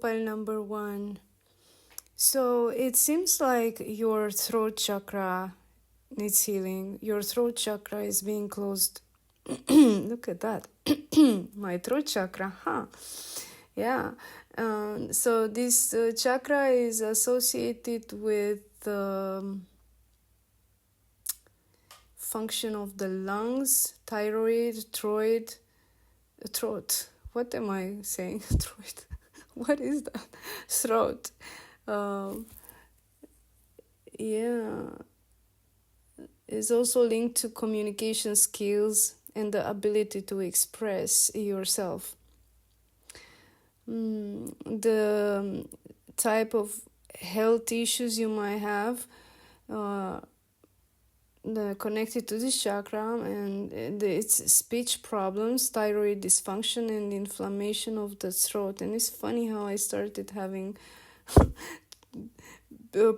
pile number 1. So it seems like your throat chakra needs healing. Your throat chakra is being closed. Look at that. My throat chakra, huh? Yeah. So this chakra is associated with function of the lungs, thyroid, throat. What am I saying? Throat. What is that? Throat. Yeah. It's also linked to communication skills and the ability to express yourself. The type of health issues you might have connected to this chakra, and it's speech problems, thyroid dysfunction, and inflammation of the throat. And it's funny how I started having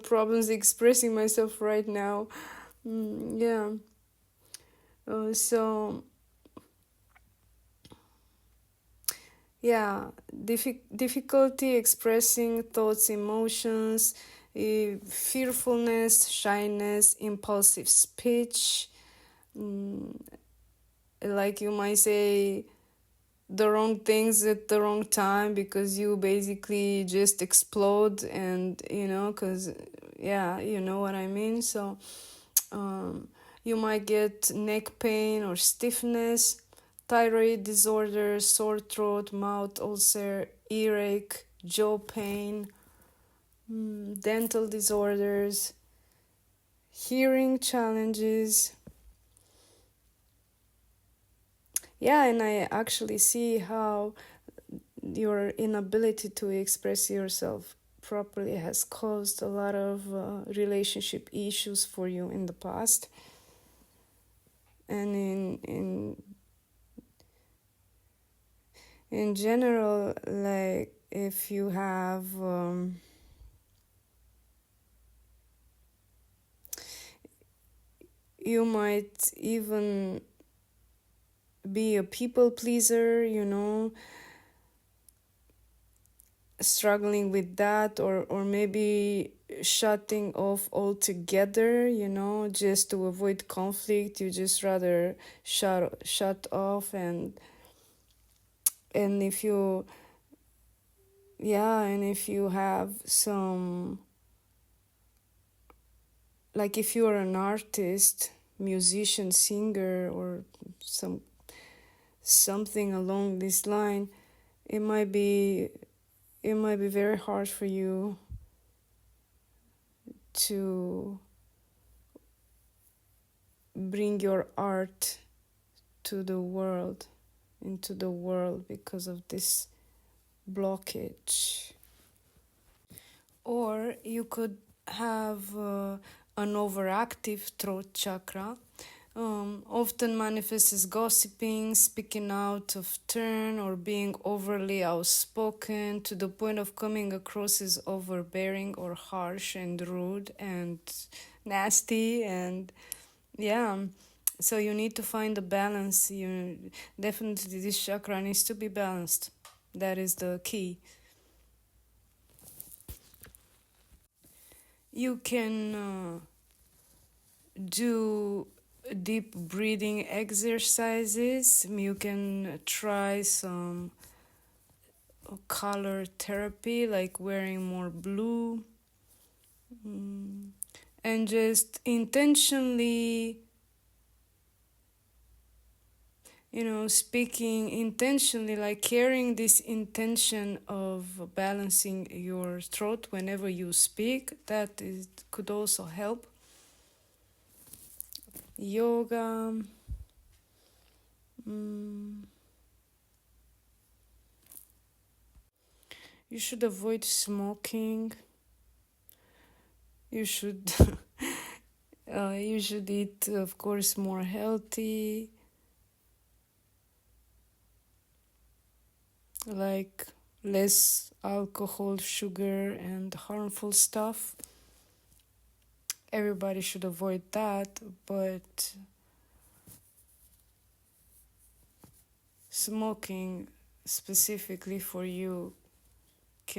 problems expressing myself right now. Yeah. So yeah, difficulty expressing thoughts, emotions, fearfulness, shyness, impulsive speech. Like you might say the wrong things at the wrong time because you basically just explode, and because you know what I mean. So you might get neck pain or stiffness, thyroid disorder, sore throat, mouth ulcer, earache, jaw pain, dental disorders, hearing challenges. Yeah, and I actually see how your inability to express yourself properly has caused a lot of relationship issues for you in the past. And in general, like if you have you might even be a people pleaser, struggling with that, or maybe shutting off altogether, just to avoid conflict. You just rather shut off, and if you have some, like if you are an artist, musician, singer, or something along this line, it might be very hard for you to bring your art into the world because of this blockage. Or you could have an overactive throat chakra. Often manifests as gossiping, speaking out of turn, or being overly outspoken to the point of coming across as overbearing or harsh and rude and nasty. And so you need to find a balance. Definitely this chakra needs to be balanced. That is the key. You can do deep breathing exercises. You can try some color therapy, like wearing more blue, and just intentionally, speaking intentionally, like carrying this intention of balancing your throat whenever you speak. That could also help. Yoga. You should avoid smoking. You should eat, of course, more healthy, like less alcohol, sugar, and harmful stuff. Everybody should avoid that, but smoking specifically for you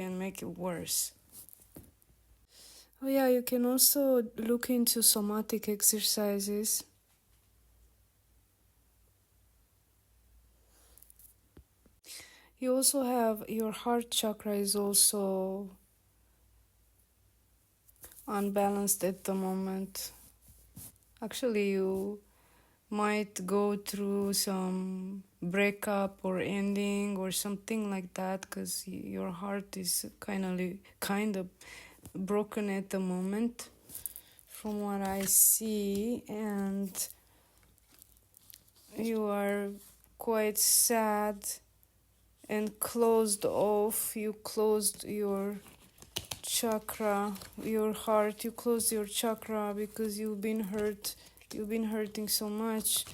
can make it worse. Oh yeah, you can also look into somatic exercises. You also have your heart chakra is also unbalanced at the moment. Actually, you might go through some breakup or ending or something like that, because your heart is kind of broken at the moment from what I see, and you are quite sad and closed off. You closed your chakra, your heart, you closed your chakra because you've been hurting so much.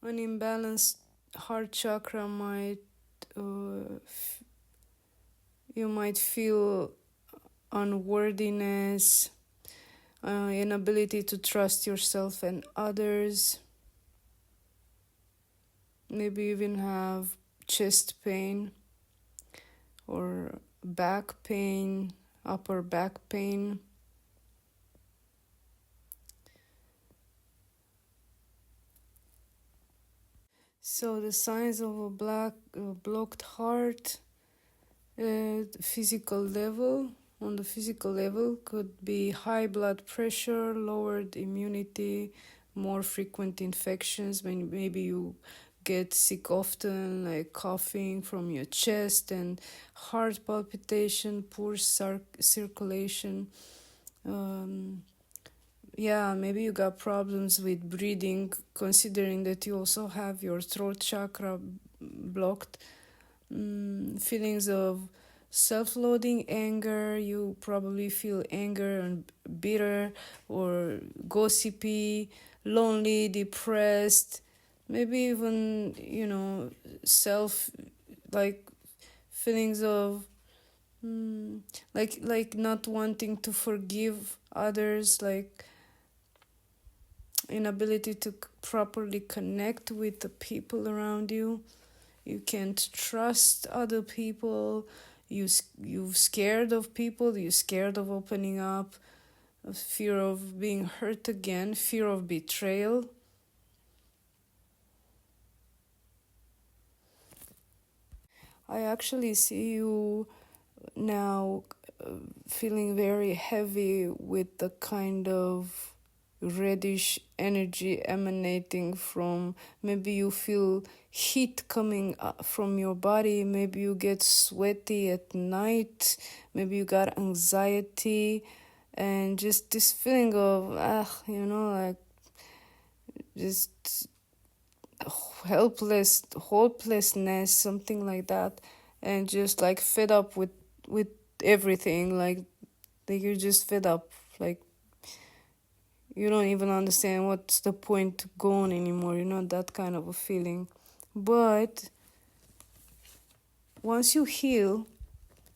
An imbalanced heart chakra might you might feel unworthiness, inability to trust yourself and others. Maybe even have chest pain or back pain, upper back pain. So the signs of a blocked heart, physical level, on the physical level, could be high blood pressure, lowered immunity, more frequent infections. Maybe you get sick often, like coughing from your chest, and heart palpitation, poor circulation. Yeah, maybe you got problems with breathing, considering that you also have your throat chakra blocked. Feelings of self-loathing, anger. You probably feel anger and bitter or gossipy, lonely, depressed. Maybe even, like feelings of like not wanting to forgive others, like inability to properly connect with the people around you. You can't trust other people. You're scared of people. You're scared of opening up. Fear of being hurt again. Fear of betrayal. I actually see you now feeling very heavy with the kind of reddish energy emanating from, maybe you feel heat coming from your body, maybe you get sweaty at night, maybe you got anxiety, and just this feeling of like just hopelessness, something like that, and just like fed up with everything, like you're just fed up, like you don't even understand what's the point to go on anymore, that kind of a feeling. But once you heal,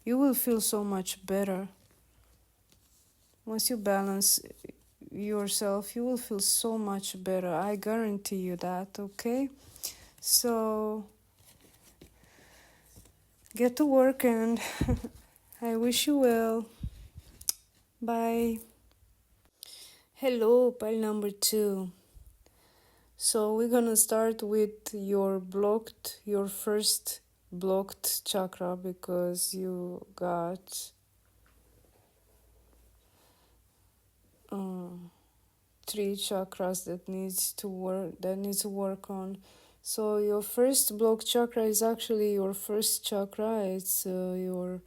you will feel so much better. Once you balance yourself, you will feel so much better. I guarantee you that, okay? So get to work, and I wish you well. Bye. Hello, pile number 2. So we're gonna start with your first blocked chakra, because you got 3 chakras that needs to work on. So your first blocked chakra is actually your first chakra. It's your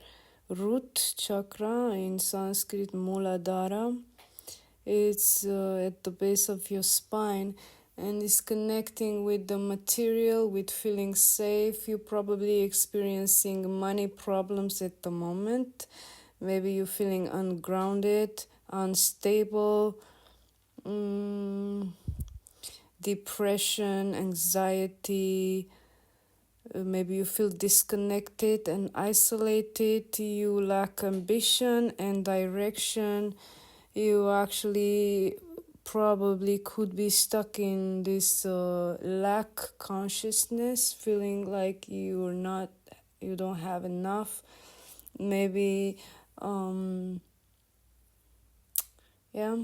root chakra, in Sanskrit Muladhara. It's at the base of your spine, and is connecting with the material, with feeling safe. You're probably experiencing money problems at the moment. Maybe you're feeling ungrounded, unstable, depression, anxiety. Maybe you feel disconnected and isolated. You lack ambition and direction. You actually probably could be stuck in this lack consciousness, feeling like you don't have enough. Maybe, um, yeah,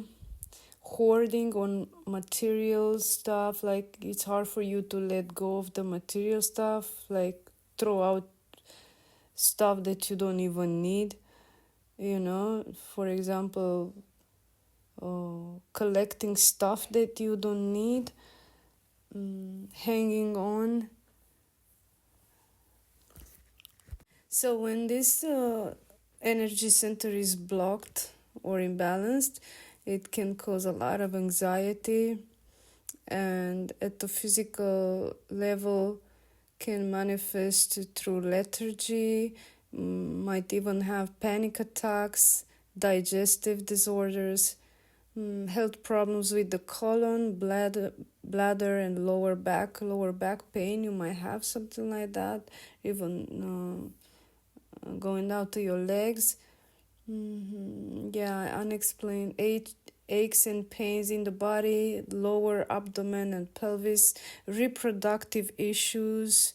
hoarding on material stuff. Like it's hard for you to let go of the material stuff, like throw out stuff that you don't even need. For example, collecting stuff that you don't need, hanging on. So when this energy center is blocked or imbalanced, it can cause a lot of anxiety, and at the physical level can manifest through lethargy, might even have panic attacks, digestive disorders, health problems with the colon, bladder, and lower back pain. You might have something like that, even going down to your legs. Yeah, unexplained aches and pains in the body, lower abdomen and pelvis, reproductive issues,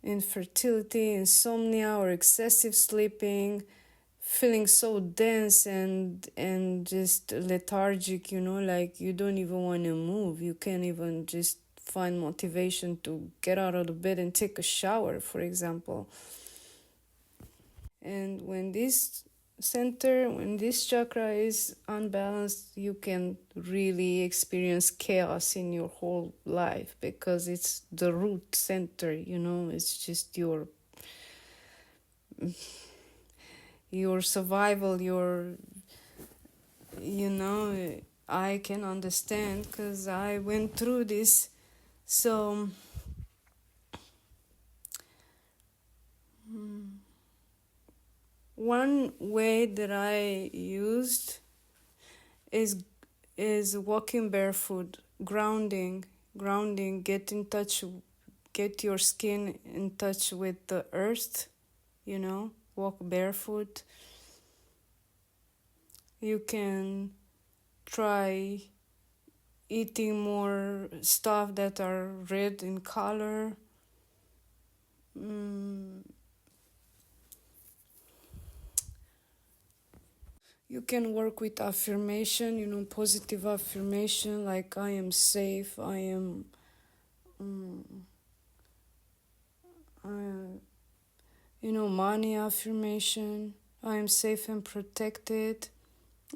infertility, insomnia, or excessive sleeping, feeling so dense and just lethargic, like you don't even want to move. You can't even just find motivation to get out of the bed and take a shower, for example. And when this chakra is unbalanced, you can really experience chaos in your whole life, because it's the root center. It's just your survival, I can understand, because I went through this. So one way that I used is walking barefoot, grounding, get your skin in touch with the earth, walk barefoot. You can try eating more stuff that are red in color. You can work with affirmation, positive affirmation, like I am safe, I am, money affirmation, I am safe and protected.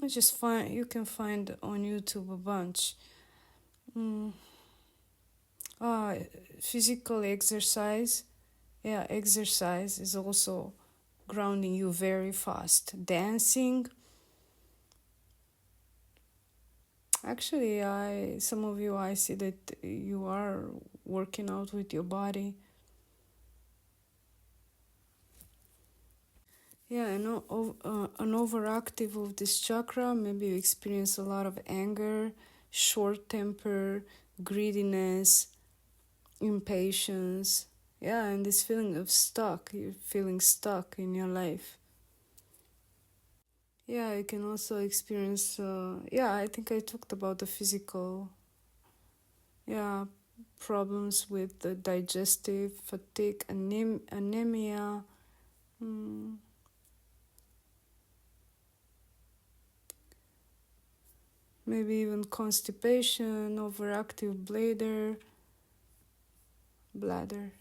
You can find on YouTube a bunch. Physical exercise. Yeah, exercise is also grounding you very fast. Dancing. Actually, some of you, I see that you are working out with your body. Yeah, an overactive of this chakra, maybe you experience a lot of anger, short temper, greediness, impatience. Yeah, and this feeling of you're feeling stuck in your life. Yeah, you can also experience, I think I talked about the physical, problems with the digestive, fatigue, anemia. Maybe even constipation, overactive bladder.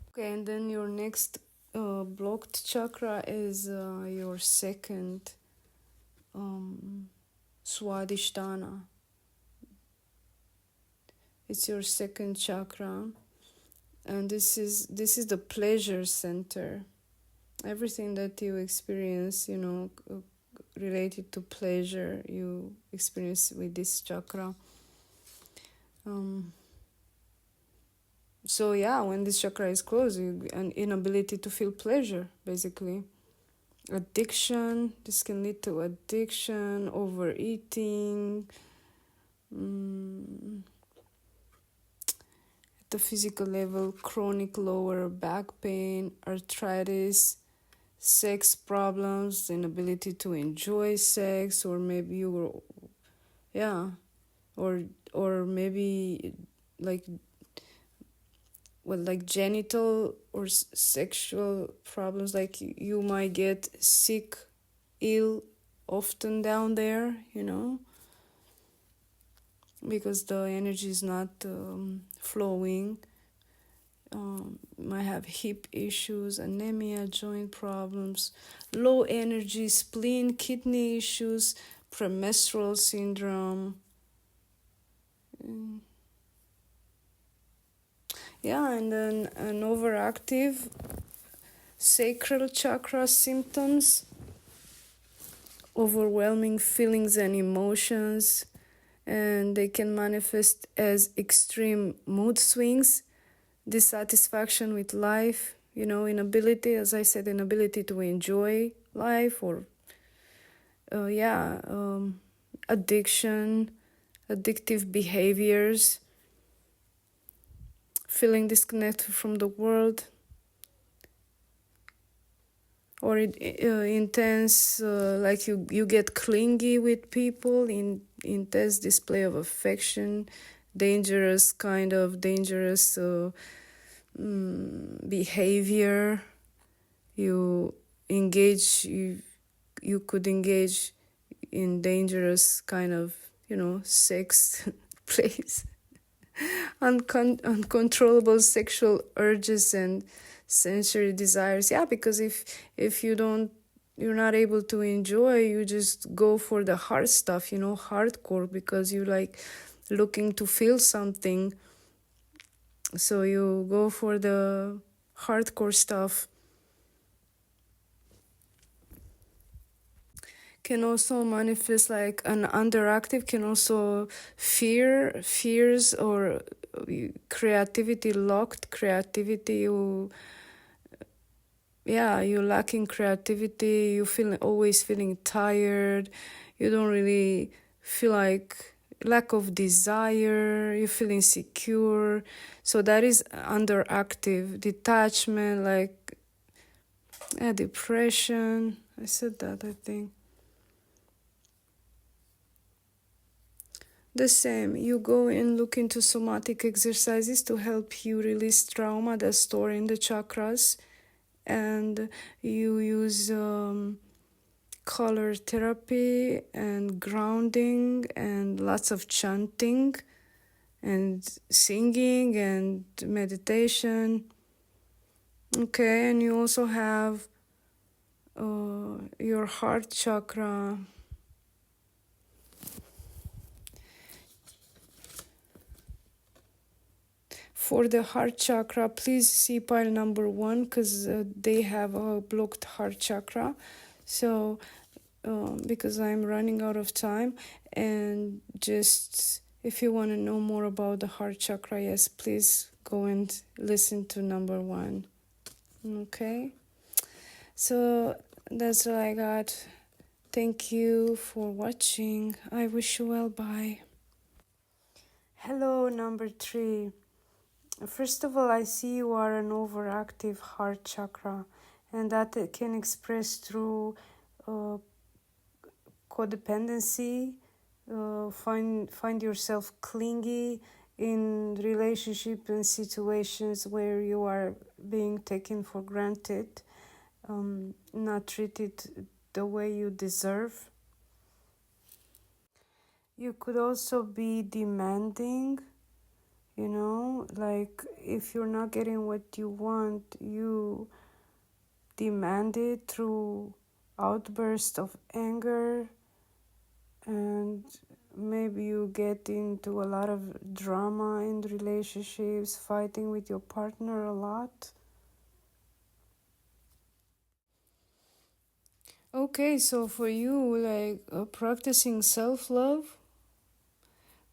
Okay, and then your next blocked chakra is your second Swadhisthana. It's your second chakra, and this is the pleasure center. Everything that you experience, related to pleasure, you experience with this chakra. So yeah, when this chakra is closed, an inability to feel pleasure, basically. Addiction, this can lead to addiction, overeating. At the physical level, chronic lower back pain, arthritis, sex problems, inability to enjoy sex, or maybe you were, yeah, or maybe like, well, like genital or sexual problems, like you might get sick, ill often down there, because the energy is not flowing. Might have hip issues, anemia, joint problems, low energy, spleen, kidney issues, premenstrual syndrome. Mm. Yeah, and then an overactive sacral chakra symptoms, overwhelming feelings and emotions, and they can manifest as extreme mood swings, dissatisfaction with life, inability, as I said, inability to enjoy life, or addiction, addictive behaviors, feeling disconnected from the world, or intense, like you get clingy with people, in intense display of affection, dangerous behavior. You engage, you could engage in dangerous kind of, sex plays, uncontrollable sexual urges and sensory desires. Yeah, because if you're not able to enjoy, you just go for the hard stuff, hardcore, because you like looking to feel something, so you go for the hardcore stuff. Can also manifest like an underactive, can also fears, or creativity, locked creativity. You lacking creativity, you feel always feeling tired, you don't really feel like, lack of desire, you feel insecure. So that is underactive. Detachment, like depression, I said that, I think. The same, you go and look into somatic exercises to help you release trauma that's stored in the chakras, and you use color therapy and grounding and lots of chanting and singing and meditation. Okay, and you also have your heart chakra. For the heart chakra, please see pile number 1, because they have a blocked heart chakra. So, because I'm running out of time, and just if you want to know more about the heart chakra, yes, please go and listen to number 1. Okay? So, that's all I got. Thank you for watching. I wish you well. Bye. Hello, number 3. First of all, I see you are an overactive heart chakra, and that can express through codependency. Find yourself clingy in relationship and situations where you are being taken for granted, not treated the way you deserve. You could also be demanding. Like if you're not getting what you want, you demand it through outbursts of anger, and maybe you get into a lot of drama in relationships, fighting with your partner a lot. Okay, so for you, like practicing self-love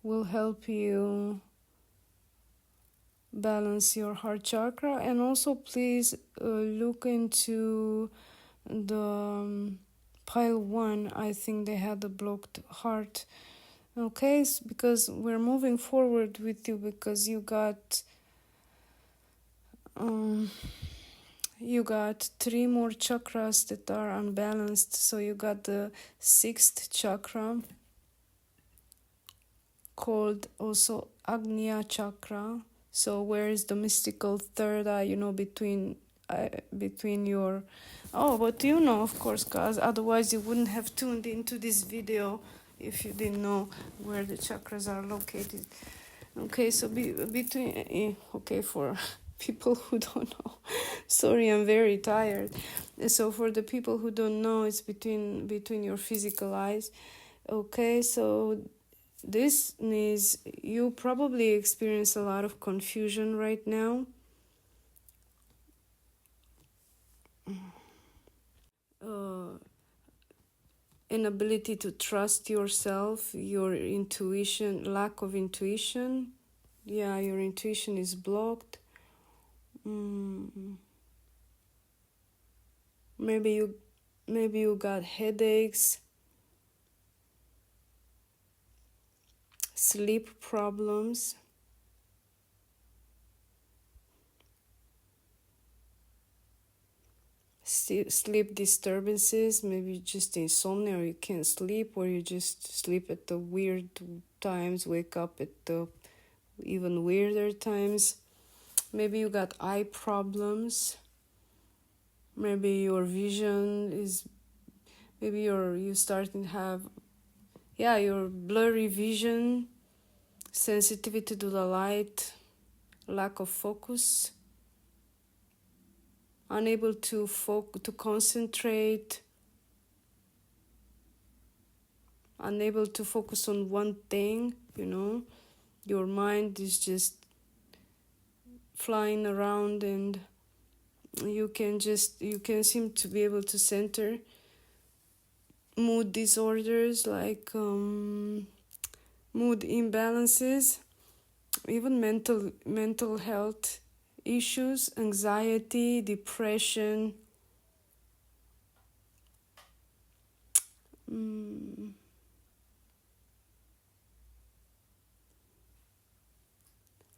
will help you balance your heart chakra. And also please look into the pile 1. I think they had a blocked heart. Okay, because we're moving forward with you, because you got You got 3 more chakras that are unbalanced. So you got the 6th chakra, called also Agnya chakra. So where is the mystical third eye, between your... Oh, but of course, guys, otherwise you wouldn't have tuned into this video if you didn't know where the chakras are located. Okay, so okay, for people who don't know, sorry, I'm very tired. So for the people who don't know, it's between your physical eyes. Okay, so this is, you probably experience a lot of confusion right now. Uh, Inability to trust yourself, your intuition, lack of intuition. Yeah, your intuition is blocked. Maybe you got headaches, sleep problems, sleep disturbances, maybe just insomnia, or you can't sleep, or you just sleep at the weird times, wake up at the even weirder times. Maybe you got eye problems. Maybe your vision is, maybe you starting to have, your blurry vision, sensitivity to the light, lack of focus, unable to concentrate, unable to focus on one thing. Your mind is just flying around, and you can seem to be able to center. Mood disorders like mood imbalances, even mental health issues, anxiety, depression,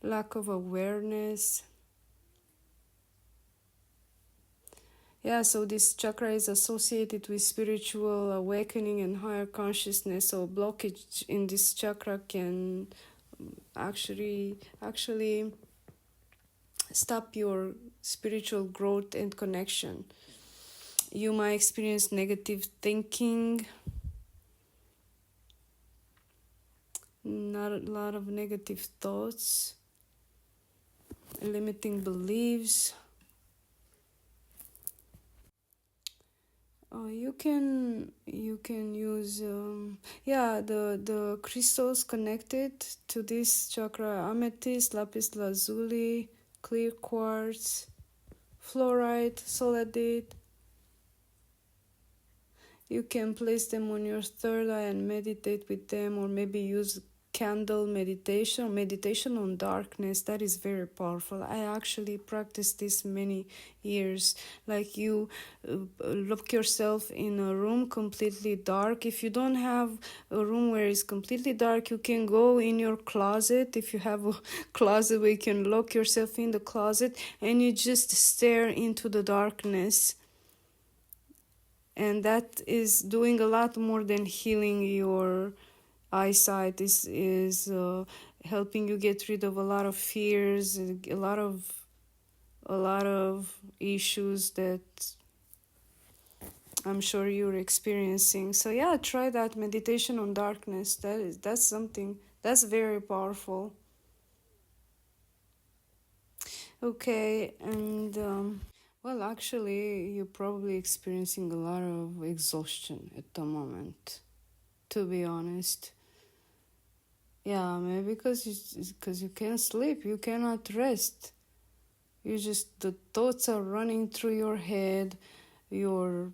lack of awareness. Yeah, so this chakra is associated with spiritual awakening and higher consciousness. So blockage in this chakra can actually stop your spiritual growth and connection. You might experience negative thinking, not a lot of negative thoughts, limiting beliefs. You can use the crystals connected to this chakra: amethyst, lapis lazuli, clear quartz, fluorite, soladite. You can place them on your third eye and meditate with them, or maybe use candle meditation on darkness. That is very powerful. I actually practiced this many years. Like, you lock yourself in a room completely dark. If you don't have a room where it's completely dark, you can go in your closet. If you have a closet where you can lock yourself in the closet, and you just stare into the darkness. And that is doing a lot more than healing your eyesight. This is helping you get rid of a lot of fears, a lot of issues that I'm sure you're experiencing. So yeah, try that meditation on darkness. That's something that's very powerful. Okay, and well, actually, you're probably experiencing a lot of exhaustion at the moment, to be honest. Yeah, maybe because you can't sleep, you cannot rest. The thoughts are running through your head. You're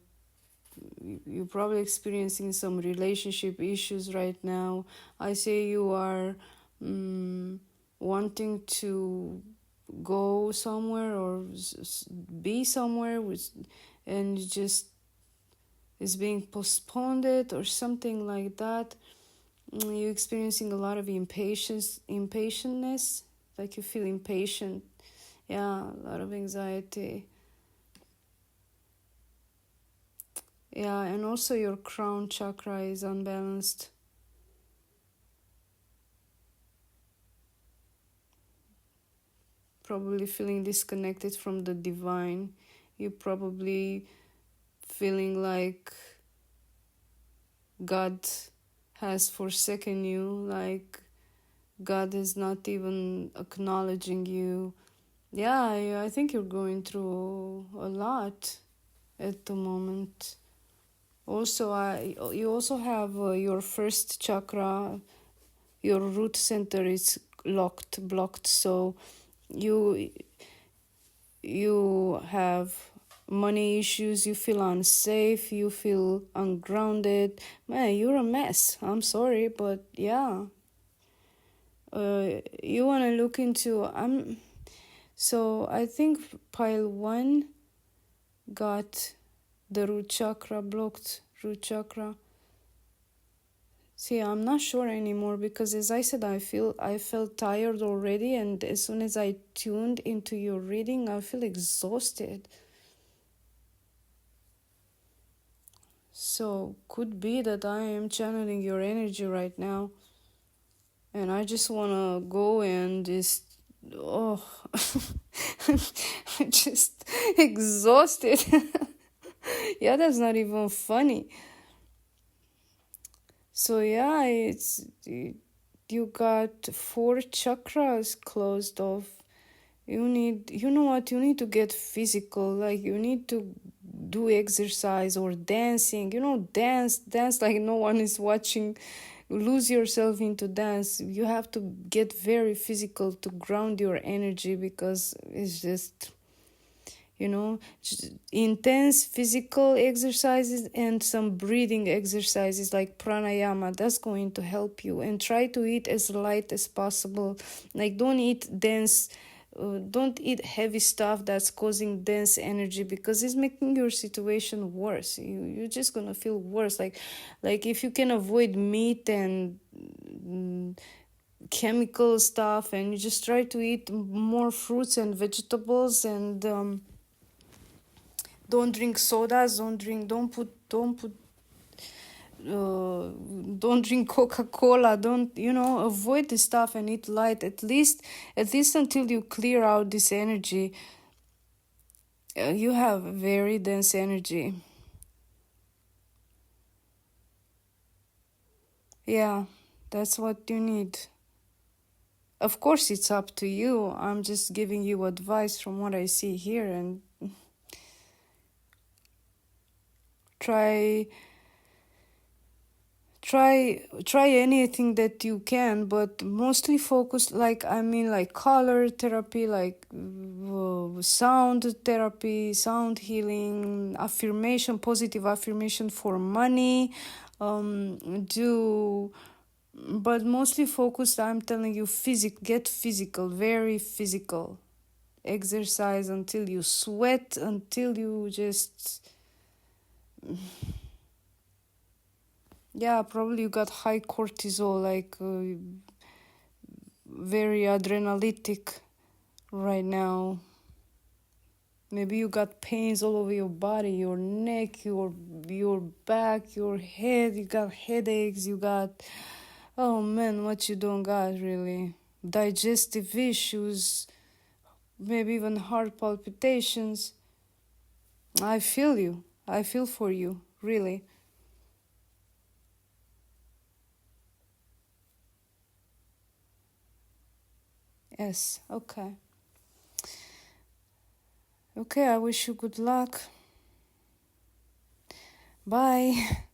probably experiencing some relationship issues right now. I say you are wanting to go somewhere or be somewhere and just is being postponed or something like that. You're experiencing a lot of impatientness, like you feel impatient. Yeah, a lot of anxiety. Yeah, and also your crown chakra is unbalanced. Probably feeling disconnected from the divine. You probably feeling like God has forsaken you, like God is not even acknowledging you. Yeah, I think you're going through a lot at the moment. Also, you also have your first chakra, your root center is blocked. So you you have money issues, you feel unsafe, you feel ungrounded. Man, you're a mess. I'm sorry, but yeah. You want to look into so I think pile 1 got the root chakra blocked, root chakra. See, I'm not sure anymore because as I said, I felt tired already, and as soon as I tuned into your reading, I feel exhausted. So could be that I am channeling your energy right now, and I just wanna go and just I'm just exhausted. Yeah, that's not even funny. So yeah, you got 4 chakras closed off. You know what, you need to get physical, like you need to do exercise or dancing, dance like no one is watching. Lose yourself into dance. You have to get very physical to ground your energy, because it's just intense physical exercises and some breathing exercises like pranayama. That's going to help you. And try to eat as light as possible. Like don't eat dense, don't eat heavy stuff that's causing dense energy, because it's making your situation worse. You're just gonna feel worse. Like if you can avoid meat and chemical stuff, and you just try to eat more fruits and vegetables, and don't drink sodas, uh, don't drink Coca-Cola, don't avoid this stuff and eat light, at least until you clear out this energy. You have very dense energy. Yeah, that's what you need. Of course it's up to you. I'm just giving you advice from what I see here, and try try anything that you can, but mostly focus, like color therapy, like sound therapy, sound healing, affirmation, positive affirmation for money, do but mostly focused, I'm telling you, get physical, very physical. Exercise until you sweat, until you just yeah, probably you got high cortisol, like very adrenalitic right now. Maybe you got pains all over your body, your neck, your back, your head. You got headaches. You got, oh man, what you don't got really? Digestive issues, maybe even heart palpitations. I feel you. I feel for you, really. Yes, okay. Okay, I wish you good luck. Bye.